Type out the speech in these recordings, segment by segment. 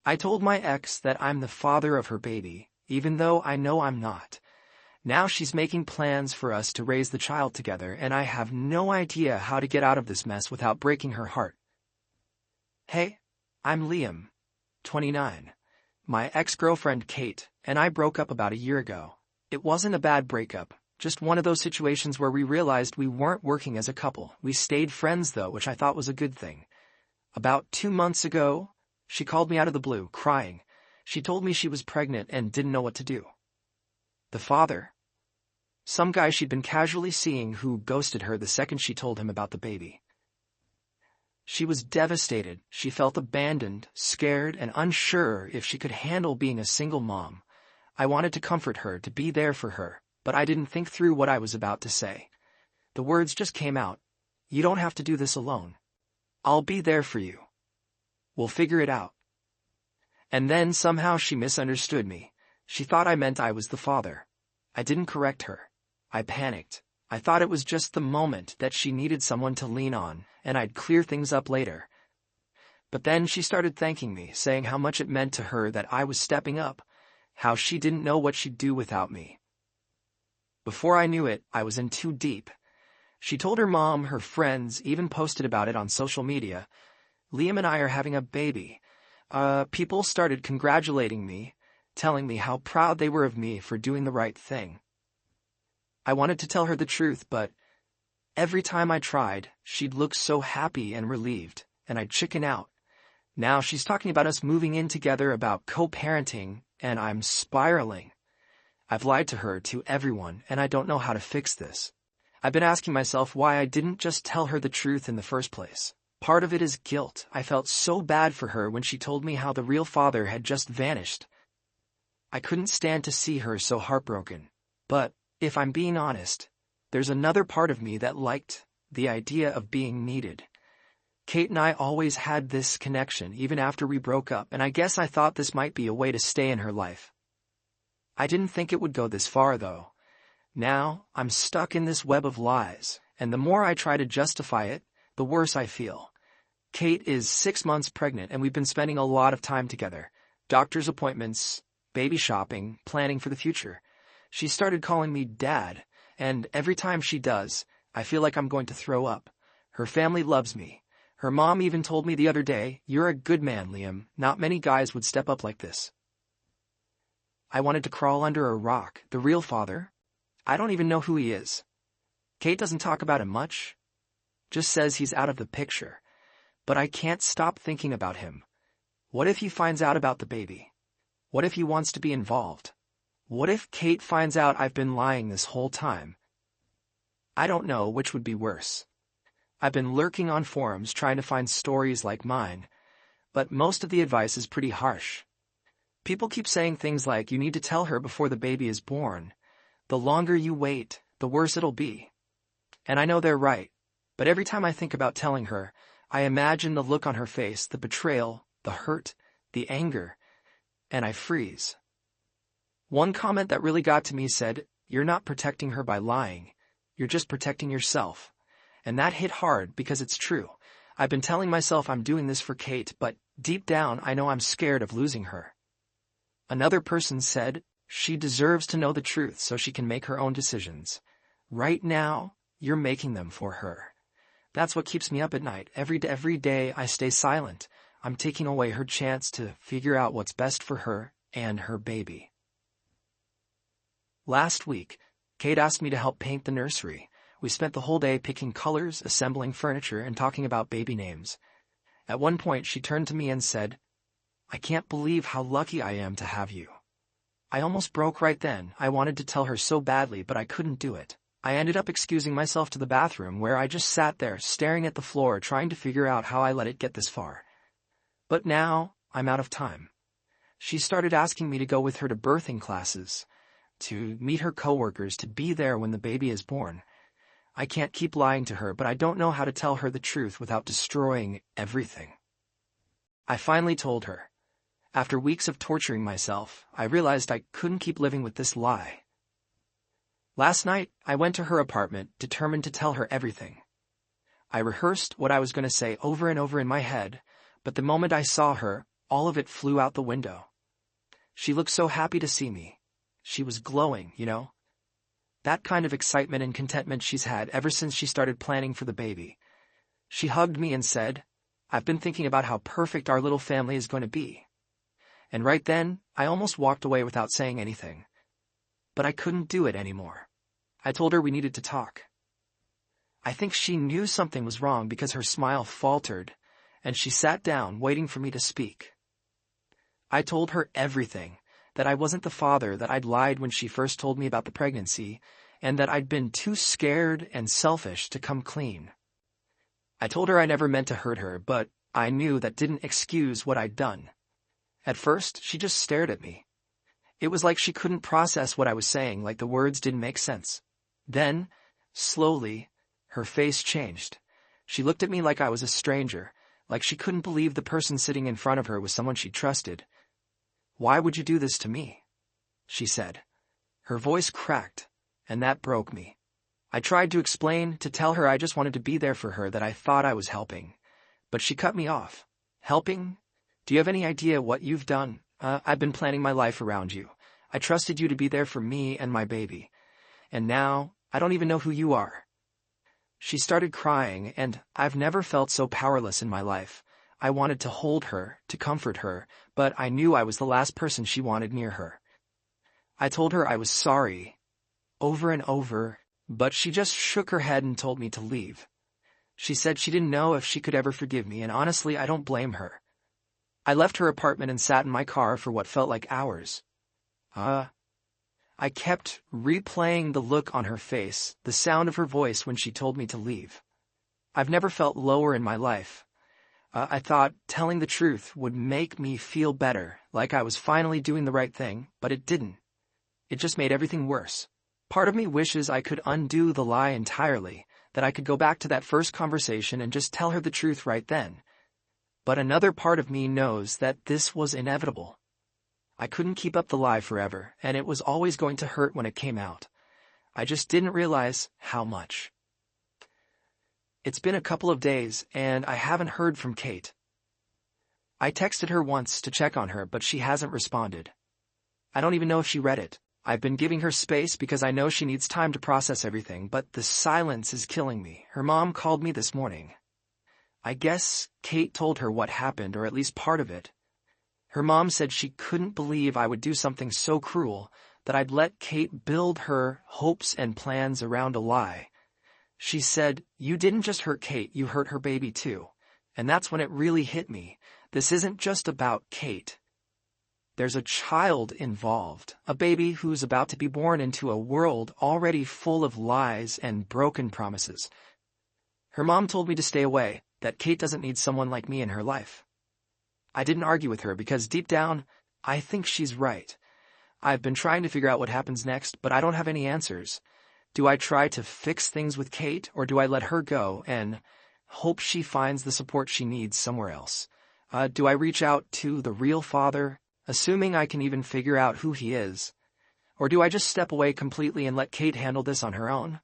I told my ex that I'm the father of her baby, even though I know I'm not. Now she's making plans for us to raise the child together, and I have no idea how to get out of this mess without breaking her heart. Hey, I'm Liam, 29. My ex-girlfriend Kate and I broke up about a year ago. It wasn't a bad breakup, just one of those situations where we realized we weren't working as a couple. We stayed friends though, which I thought was a good thing. About 2 months ago, she called me out of the blue, crying. She told me she was pregnant and didn't know what to do. The father, some guy she'd been casually seeing who ghosted her the second she told him about the baby. She was devastated. She felt abandoned, scared, and unsure if she could handle being a single mom. I wanted to comfort her, to be there for her, but I didn't think through what I was about to say. The words just came out. You don't have to do this alone. I'll be there for you. We'll figure it out. And then somehow she misunderstood me. She thought I meant I was the father. I didn't correct her. I panicked. I thought it was just the moment that she needed someone to lean on, and I'd clear things up later. But then she started thanking me, saying how much it meant to her that I was stepping up, how she didn't know what she'd do without me. Before I knew it, I was in too deep. She told her mom, her friends, even posted about it on social media. Liam and I are having a baby. People started congratulating me, telling me how proud they were of me for doing the right thing. I wanted to tell her the truth, but every time I tried, she'd look so happy and relieved, and I'd chicken out. Now she's talking about us moving in together, about co-parenting, and I'm spiraling. I've lied to her, to everyone, and I don't know how to fix this. I've been asking myself why I didn't just tell her the truth in the first place. Part of it is guilt. I felt so bad for her when she told me how the real father had just vanished. I couldn't stand to see her so heartbroken. But, if I'm being honest, there's another part of me that liked the idea of being needed. Kate and I always had this connection, even after we broke up, and I guess I thought this might be a way to stay in her life. I didn't think it would go this far, though. Now, I'm stuck in this web of lies, and the more I try to justify it, the worse I feel. Kate is 6 months pregnant, and we've been spending a lot of time together. Doctor's appointments, baby shopping, planning for the future. She started calling me Dad, and every time she does, I feel like I'm going to throw up. Her family loves me. Her mom even told me the other day, "You're a good man, Liam. Not many guys would step up like this." I wanted to crawl under a rock. The real father? I don't even know who he is. Kate doesn't talk about him much. Just says he's out of the picture. But I can't stop thinking about him. What if he finds out about the baby? What if he wants to be involved? What if Kate finds out I've been lying this whole time? I don't know which would be worse. I've been lurking on forums trying to find stories like mine, but most of the advice is pretty harsh. People keep saying things like, you need to tell her before the baby is born. The longer you wait, the worse it'll be. And I know they're right, but every time I think about telling her, I imagine the look on her face, the betrayal, the hurt, the anger, and I freeze. One comment that really got to me said, "You're not protecting her by lying. You're just protecting yourself." And that hit hard because it's true. I've been telling myself I'm doing this for Kate, but deep down I know I'm scared of losing her. Another person said, she deserves to know the truth so she can make her own decisions. Right now, you're making them for her. That's what keeps me up at night. Every day I stay silent. I'm taking away her chance to figure out what's best for her and her baby. Last week, Kate asked me to help paint the nursery. We spent the whole day picking colors, assembling furniture, and talking about baby names. At one point, she turned to me and said, "I can't believe how lucky I am to have you." I almost broke right then. I wanted to tell her so badly, but I couldn't do it. I ended up excusing myself to the bathroom, where I just sat there, staring at the floor, trying to figure out how I let it get this far. But now, I'm out of time. She started asking me to go with her to birthing classes, to meet her coworkers, to be there when the baby is born. I can't keep lying to her, but I don't know how to tell her the truth without destroying everything. I finally told her. After weeks of torturing myself, I realized I couldn't keep living with this lie. Last night, I went to her apartment, determined to tell her everything. I rehearsed what I was going to say over and over in my head, but the moment I saw her, all of it flew out the window. She looked so happy to see me. She was glowing, you know? That kind of excitement and contentment she's had ever since she started planning for the baby. She hugged me and said, "I've been thinking about how perfect our little family is going to be." And right then, I almost walked away without saying anything. But I couldn't do it anymore. I told her we needed to talk. I think she knew something was wrong because her smile faltered, and she sat down, waiting for me to speak. I told her everything, that I wasn't the father, that I'd lied when she first told me about the pregnancy, and that I'd been too scared and selfish to come clean. I told her I never meant to hurt her, but I knew that didn't excuse what I'd done. At first, she just stared at me. It was like she couldn't process what I was saying, like the words didn't make sense. Then, slowly, her face changed. She looked at me like I was a stranger, like she couldn't believe the person sitting in front of her was someone she trusted. "Why would you do this to me?" she said. Her voice cracked, and that broke me. I tried to explain, to tell her I just wanted to be there for her, that I thought I was helping. But she cut me off. "Helping? Do you have any idea what you've done? I've been planning my life around you. I trusted you to be there for me and my baby. And now, I don't even know who you are." She started crying, and I've never felt so powerless in my life. I wanted to hold her, to comfort her, but I knew I was the last person she wanted near her. I told her I was sorry, over and over, but she just shook her head and told me to leave. She said she didn't know if she could ever forgive me, and honestly, I don't blame her. I left her apartment and sat in my car for what felt like hours. I kept replaying the look on her face, the sound of her voice when she told me to leave. I've never felt lower in my life. I thought telling the truth would make me feel better, like I was finally doing the right thing, but it didn't. It just made everything worse. Part of me wishes I could undo the lie entirely, that I could go back to that first conversation and just tell her the truth right then. But another part of me knows that this was inevitable. I couldn't keep up the lie forever, and it was always going to hurt when it came out. I just didn't realize how much. It's been a couple of days, and I haven't heard from Kate. I texted her once to check on her, but she hasn't responded. I don't even know if she read it. I've been giving her space because I know she needs time to process everything, but the silence is killing me. Her mom called me this morning. I guess Kate told her what happened, or at least part of it. Her mom said she couldn't believe I would do something so cruel, that I'd let Kate build her hopes and plans around a lie. She said, "You didn't just hurt Kate, you hurt her baby too." And that's when it really hit me. This isn't just about Kate. There's a child involved, a baby who's about to be born into a world already full of lies and broken promises. Her mom told me to stay away, that Kate doesn't need someone like me in her life. I didn't argue with her because deep down, I think she's right. I've been trying to figure out what happens next, but I don't have any answers. Do I try to fix things with Kate, or do I let her go and hope she finds the support she needs somewhere else? Do I reach out to the real father, assuming I can even figure out who he is? Or do I just step away completely and let Kate handle this on her own?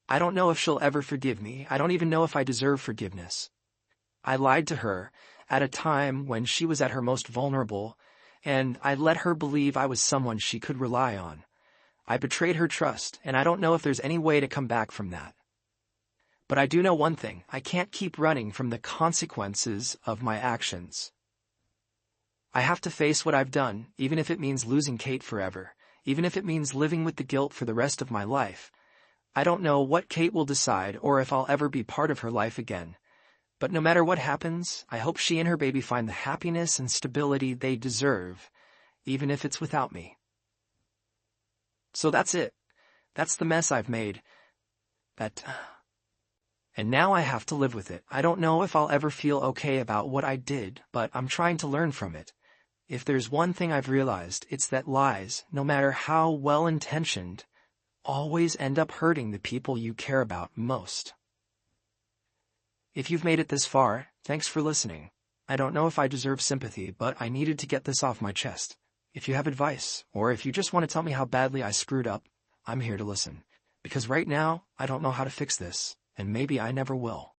I don't know if she'll ever forgive me. I don't even know if I deserve forgiveness. I lied to her at a time when she was at her most vulnerable, and I let her believe I was someone she could rely on. I betrayed her trust, and I don't know if there's any way to come back from that. But I do know one thing: I can't keep running from the consequences of my actions. I have to face what I've done, even if it means losing Kate forever, even if it means living with the guilt for the rest of my life. I don't know what Kate will decide or if I'll ever be part of her life again. But no matter what happens, I hope she and her baby find the happiness and stability they deserve, even if it's without me. So that's it. That's the mess I've made. And now I have to live with it. I don't know if I'll ever feel okay about what I did, but I'm trying to learn from it. If there's one thing I've realized, it's that lies, no matter how well-intentioned, always end up hurting the people you care about most. If you've made it this far, thanks for listening. I don't know if I deserve sympathy, but I needed to get this off my chest. If you have advice, or if you just want to tell me how badly I screwed up, I'm here to listen. Because right now, I don't know how to fix this, and maybe I never will.